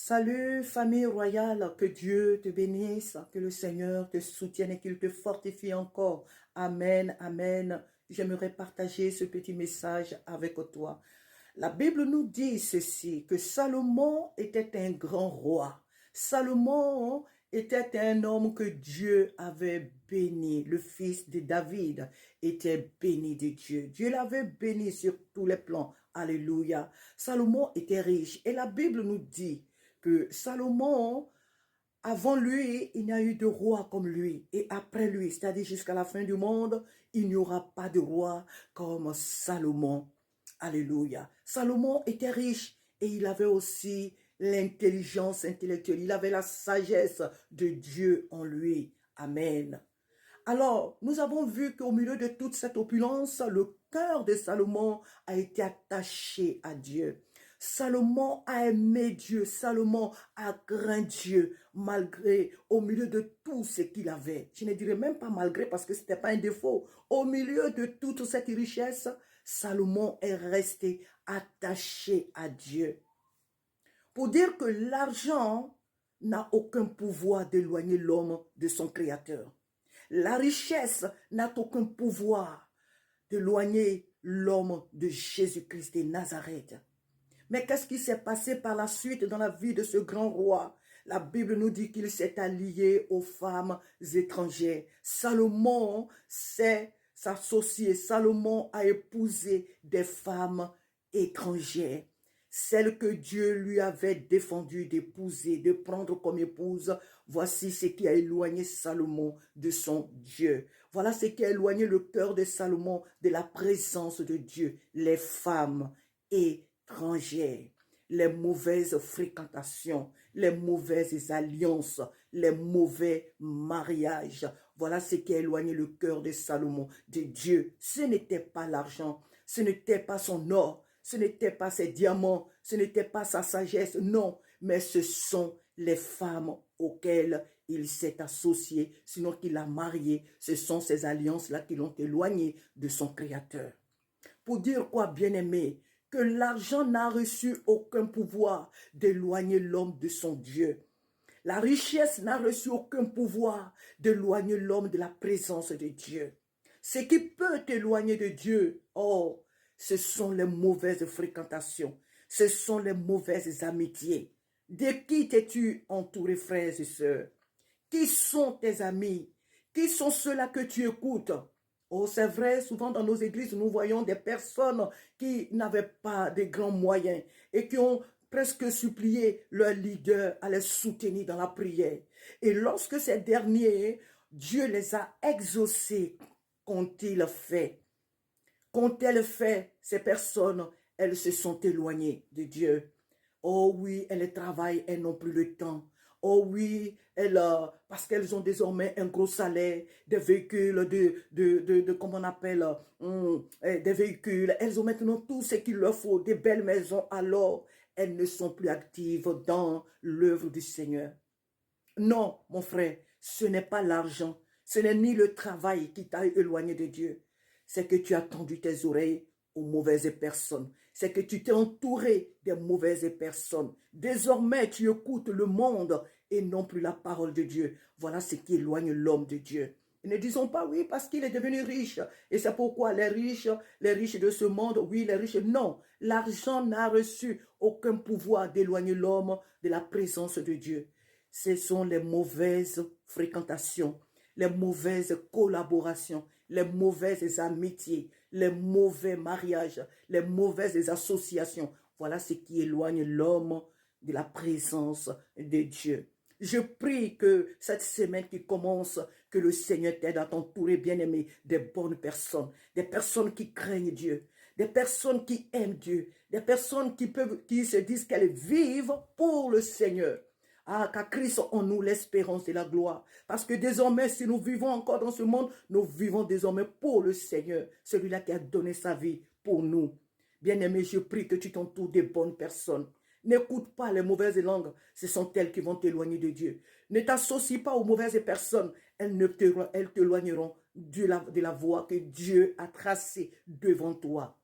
Salut famille royale, que Dieu te bénisse, que le Seigneur te soutienne et qu'il te fortifie encore. Amen, amen. J'aimerais partager ce petit message avec toi. La Bible nous dit ceci, que Salomon était un grand roi. Salomon était un homme que Dieu avait béni. Le fils de David était béni de Dieu. Dieu l'avait béni sur tous les plans. Alléluia. Salomon était riche. Et la Bible nous dit que Salomon, avant lui, il n'y a eu de roi comme lui. Et après lui, c'est-à-dire jusqu'à la fin du monde, il n'y aura pas de roi comme Salomon. Alléluia. Salomon était riche et il avait aussi l'intelligence intellectuelle. Il avait la sagesse de Dieu en lui. Amen. Alors, nous avons vu qu'au milieu de toute cette opulence, le cœur de Salomon a été attaché à Dieu. Salomon a aimé Dieu, Salomon a craint Dieu, malgré, au milieu de tout ce qu'il avait. Je ne dirais même pas malgré parce que ce n'était pas un défaut. Au milieu de toute cette richesse, Salomon est resté attaché à Dieu. Pour dire que l'argent n'a aucun pouvoir d'éloigner l'homme de son Créateur. La richesse n'a aucun pouvoir d'éloigner l'homme de Jésus-Christ de Nazareth. Mais qu'est-ce qui s'est passé par la suite dans la vie de ce grand roi? La Bible nous dit qu'il s'est allié aux femmes étrangères. Salomon s'est associé, Salomon a épousé des femmes étrangères. Celle que Dieu lui avait défendu d'épouser, de prendre comme épouse, voici ce qui a éloigné Salomon de son Dieu. Voilà ce qui a éloigné le cœur de Salomon de la présence de Dieu, les femmes étrangères, les mauvaises fréquentations, les mauvaises alliances, les mauvais mariages. Voilà ce qui a éloigné le cœur de Salomon de Dieu. Ce n'était pas l'argent, ce n'était pas son or, ce n'était pas ses diamants, ce n'était pas sa sagesse, non, mais ce sont les femmes auxquelles il s'est associé, sinon qu'il a marié. Ce sont ces alliances-là qui l'ont éloigné de son Créateur. Pour dire quoi, bien-aimé, que l'argent n'a reçu aucun pouvoir d'éloigner l'homme de son Dieu. La richesse n'a reçu aucun pouvoir d'éloigner l'homme de la présence de Dieu. Ce qui peut t'éloigner de Dieu, oh, ce sont les mauvaises fréquentations, ce sont les mauvaises amitiés. De qui t'es-tu entouré, frères et sœurs? Qui sont tes amis? Qui sont ceux-là que tu écoutes? Oh, c'est vrai, souvent dans nos églises, nous voyons des personnes qui n'avaient pas de grands moyens et qui ont presque supplié leur leader à les soutenir dans la prière. Et lorsque ces derniers, Dieu les a exaucés, qu'ont-ils fait? Qu'ont-elles fait, ces personnes? Elles se sont éloignées de Dieu. Oh oui, elles travaillent, elles n'ont plus le temps. Oh oui, parce qu'elles ont désormais un gros salaire, des véhicules, comment on appelle, des véhicules. Elles ont maintenant tout ce qu'il leur faut, des belles maisons. Alors, elles ne sont plus actives dans l'œuvre du Seigneur. Non, mon frère, ce n'est pas l'argent. Ce n'est ni le travail qui t'a éloigné de Dieu. C'est que tu as tendu tes oreilles aux mauvaises personnes. C'est que tu t'es entouré des mauvaises personnes. Désormais, tu écoutes le monde et non plus la parole de Dieu. Voilà ce qui éloigne l'homme de Dieu. Et ne disons pas oui parce qu'il est devenu riche. Et c'est pourquoi les riches de ce monde, oui, les riches, non. L'argent n'a reçu aucun pouvoir d'éloigner l'homme de la présence de Dieu. Ce sont les mauvaises fréquentations, les mauvaises collaborations, les mauvaises amitiés, les mauvais mariages, les mauvaises associations. Voilà ce qui éloigne l'homme de la présence de Dieu. Je prie que cette semaine qui commence, que le Seigneur t'aide à t'entourer, bien-aimé, des bonnes personnes, des personnes qui craignent Dieu, des personnes qui aiment Dieu, des personnes qui se disent qu'elles vivent pour le Seigneur. Ah, car Christ en nous l'espérance et la gloire. Parce que désormais, si nous vivons encore dans ce monde, nous vivons désormais pour le Seigneur, celui-là qui a donné sa vie pour nous. Bien-aimé, je prie que tu t'entoures des bonnes personnes. N'écoute pas les mauvaises langues, ce sont elles qui vont t'éloigner de Dieu. Ne t'associe pas aux mauvaises personnes, elles t'éloigneront de la voie que Dieu a tracée devant toi.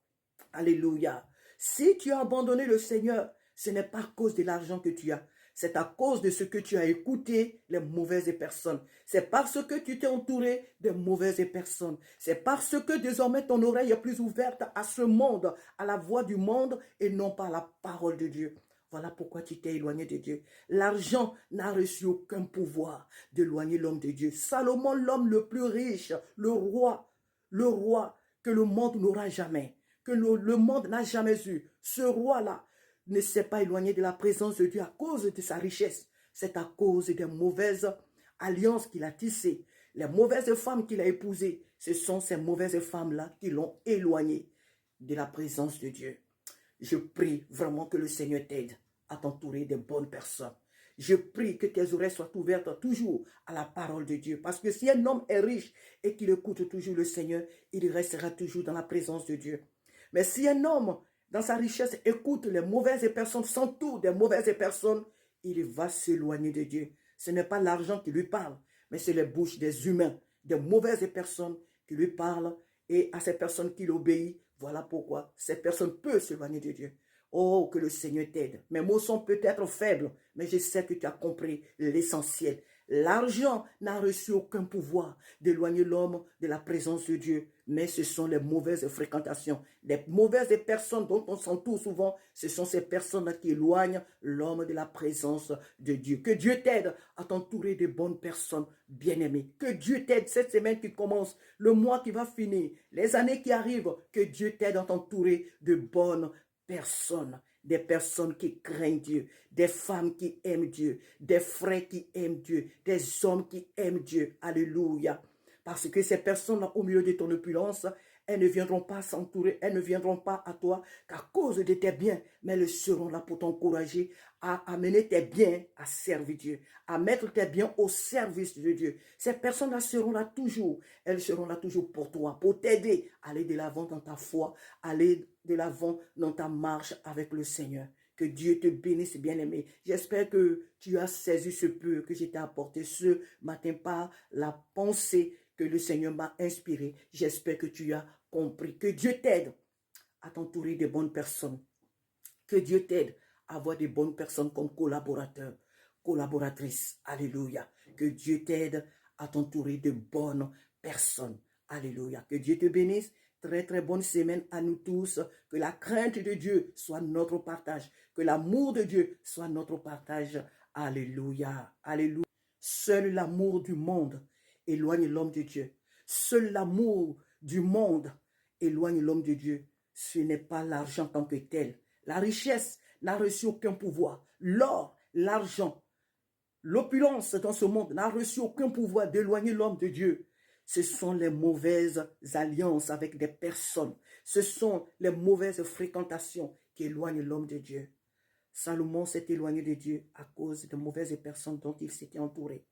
Alléluia. Si tu as abandonné le Seigneur, ce n'est pas à cause de l'argent que tu as. C'est à cause de ce que tu as écouté les mauvaises personnes. C'est parce que tu t'es entouré de mauvaises personnes. C'est parce que désormais ton oreille est plus ouverte à ce monde, à la voix du monde et non pas à la parole de Dieu. Voilà pourquoi tu t'es éloigné de Dieu. L'argent n'a reçu aucun pouvoir d'éloigner l'homme de Dieu. Salomon, l'homme le plus riche, le roi que le monde n'aura jamais, que le monde n'a jamais eu. Ce roi-là ne s'est pas éloigné de la présence de Dieu à cause de sa richesse. C'est à cause des mauvaises alliances qu'il a tissées, les mauvaises femmes qu'il a épousées. Ce sont ces mauvaises femmes-là qui l'ont éloigné de la présence de Dieu. Je prie vraiment que le Seigneur t'aide à t'entourer de bonnes personnes. Je prie que tes oreilles soient ouvertes toujours à la parole de Dieu. Parce que si un homme est riche et qu'il écoute toujours le Seigneur, il restera toujours dans la présence de Dieu. Mais si un homme, dans sa richesse, écoute les mauvaises personnes, s'entoure des mauvaises personnes, il va s'éloigner de Dieu. Ce n'est pas l'argent qui lui parle, mais c'est les bouches des humains, des mauvaises personnes qui lui parlent. Et à ces personnes qu'il obéit, voilà pourquoi ces personnes peuvent s'éloigner de Dieu. Oh, que le Seigneur t'aide. Mes mots sont peut-être faibles, mais je sais que tu as compris l'essentiel. L'argent n'a reçu aucun pouvoir d'éloigner l'homme de la présence de Dieu, mais ce sont les mauvaises fréquentations. Les mauvaises personnes dont on s'entoure souvent, ce sont ces personnes qui éloignent l'homme de la présence de Dieu. Que Dieu t'aide à t'entourer de bonnes personnes bien-aimées. Que Dieu t'aide cette semaine qui commence, le mois qui va finir, les années qui arrivent, que Dieu t'aide à t'entourer de bonnes personnes. Des personnes qui craignent Dieu, des femmes qui aiment Dieu, des frères qui aiment Dieu, des hommes qui aiment Dieu. Alléluia. Parce que ces personnes-là, au milieu de ton opulence, elles ne viendront pas s'entourer, elles ne viendront pas à toi qu'à cause de tes biens, mais elles seront là pour t'encourager à amener tes biens à servir Dieu, à mettre tes biens au service de Dieu. Ces personnes-là seront là toujours, elles seront là toujours pour toi, pour t'aider à aller de l'avant dans ta foi, aller de l'avant dans ta marche avec le Seigneur. Que Dieu te bénisse, bien-aimé. J'espère que tu as saisi ce peu que je t'ai apporté ce matin par la pensée que le Seigneur m'a inspiré. J'espère que tu as compris. Que Dieu t'aide à t'entourer de bonnes personnes. Que Dieu t'aide à avoir de bonnes personnes comme collaborateurs, collaboratrices. Alléluia. Que Dieu t'aide à t'entourer de bonnes personnes. Alléluia. Que Dieu te bénisse. Très, très bonne semaine à nous tous. Que la crainte de Dieu soit notre partage. Que l'amour de Dieu soit notre partage. Alléluia. Alléluia. Seul l'amour du monde éloigne l'homme de Dieu. Seul l'amour du monde éloigne l'homme de Dieu. Ce n'est pas l'argent en tant que tel. La richesse n'a reçu aucun pouvoir. L'or, l'argent, l'opulence dans ce monde n'a reçu aucun pouvoir d'éloigner l'homme de Dieu. Ce sont les mauvaises alliances avec des personnes. Ce sont les mauvaises fréquentations qui éloignent l'homme de Dieu. Salomon s'est éloigné de Dieu à cause de mauvaises personnes dont il s'était entouré.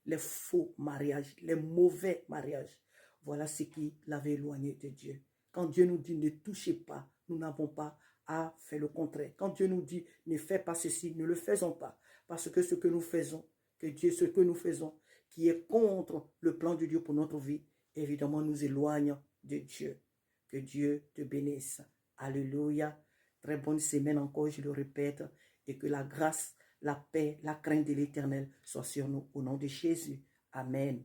Les faux mariages, les mauvais mariages. Voilà ce qui l'avait éloigné de Dieu. Quand Dieu nous dit ne touchez pas, nous n'avons pas à faire le contraire. Quand Dieu nous dit ne fais pas ceci, ne le faisons pas. Parce que ce que nous faisons, ce que nous faisons, qui est contre le plan de Dieu pour notre vie, évidemment nous éloigne de Dieu. Que Dieu te bénisse. Alléluia. Très bonne semaine encore, je le répète, et que la grâce, la paix, la crainte de l'Éternel soient sur nous au nom de Jésus. Amen.